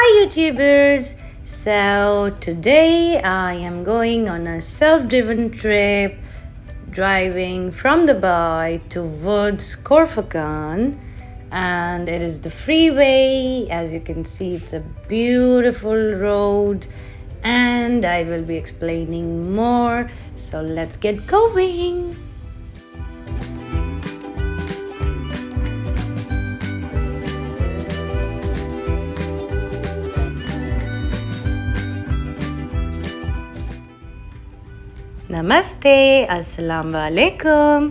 Hi YouTubers! So today I am going on a self-driven trip driving from Dubai towards Corfacan, and it is the freeway. As you can see, it's a beautiful road and I will be explaining more. So let's get going. नमस्ते, अस्सलाम वालेकुम।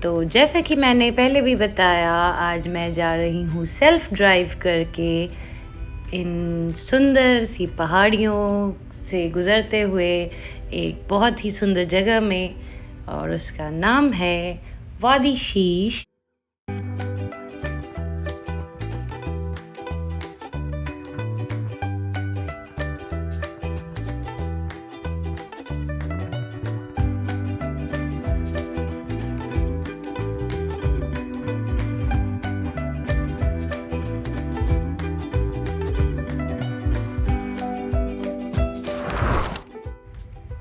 तो जैसा कि मैंने पहले भी बताया, आज मैं जा रही हूँ सेल्फ़ ड्राइव करके इन सुंदर सी पहाड़ियों से गुज़रते हुए एक बहुत ही सुंदर जगह में, और उसका नाम है वादी शीश।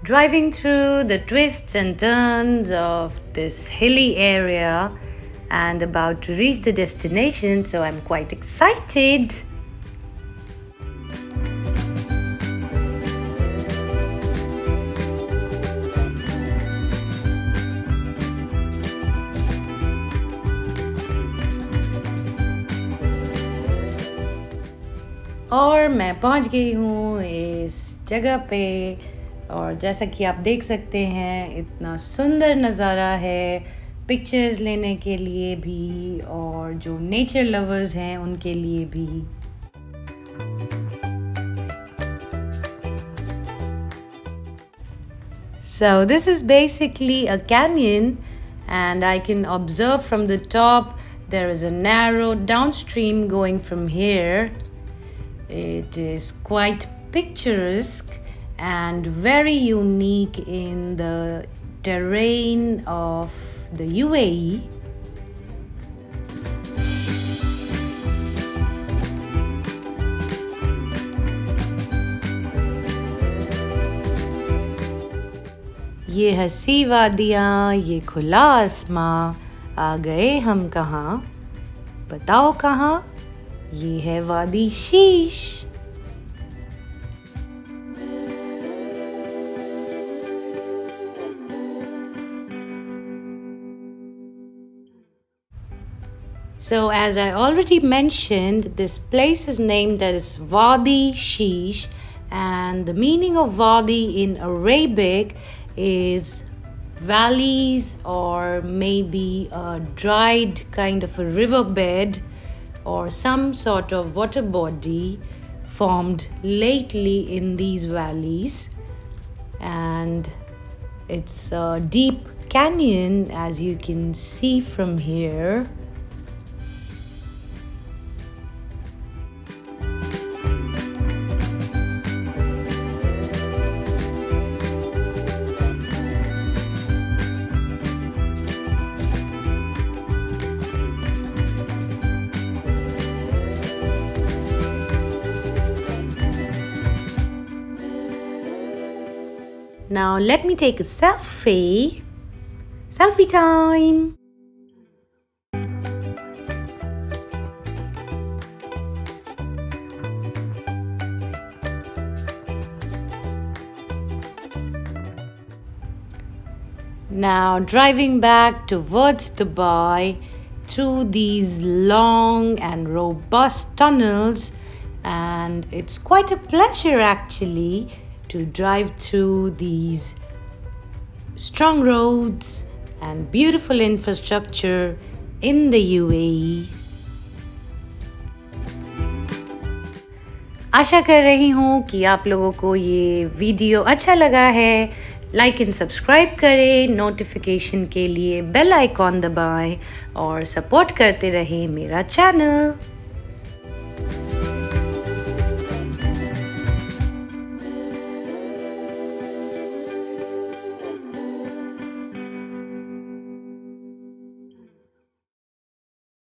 Driving through the twists and turns of this hilly area and about to reach the destination, so I'm quite excited. और मैं पहुंच गई हूँ इस जगह पे, और जैसा कि आप देख सकते हैं इतना सुंदर नज़ारा है पिक्चर्स लेने के लिए भी और जो नेचर लवर्स हैं उनके लिए भी। So this is basically a canyon, and I can observe from the top there is a narrow downstream going from here. It is quite picturesque and very unique in the terrain of the UAE. ये हसी वादियाँ, ये खुला आसमां, आ गए हम कहाँ, बताओ कहाँ, ये है वादी शीश। So as I already mentioned, this place is named as Wadi Sheesh, and the meaning of Wadi in Arabic is valleys, or maybe a dried kind of a riverbed or some sort of water body formed lately in these valleys. And it's a deep canyon, as you can see from here. Now let me take a selfie. Selfie time. Now driving back towards Dubai through these long and robust tunnels, and it's quite a pleasure actually to drive through these strong roads and beautiful infrastructure in the UAE. आशा कर रही हूँ कि आप लोगों को ये video अच्छा लगा है। लाइक एंड सब्सक्राइब करें, नोटिफिकेशन के लिए बेल आइकॉन दबाएं और सपोर्ट करते रहें मेरा चैनल।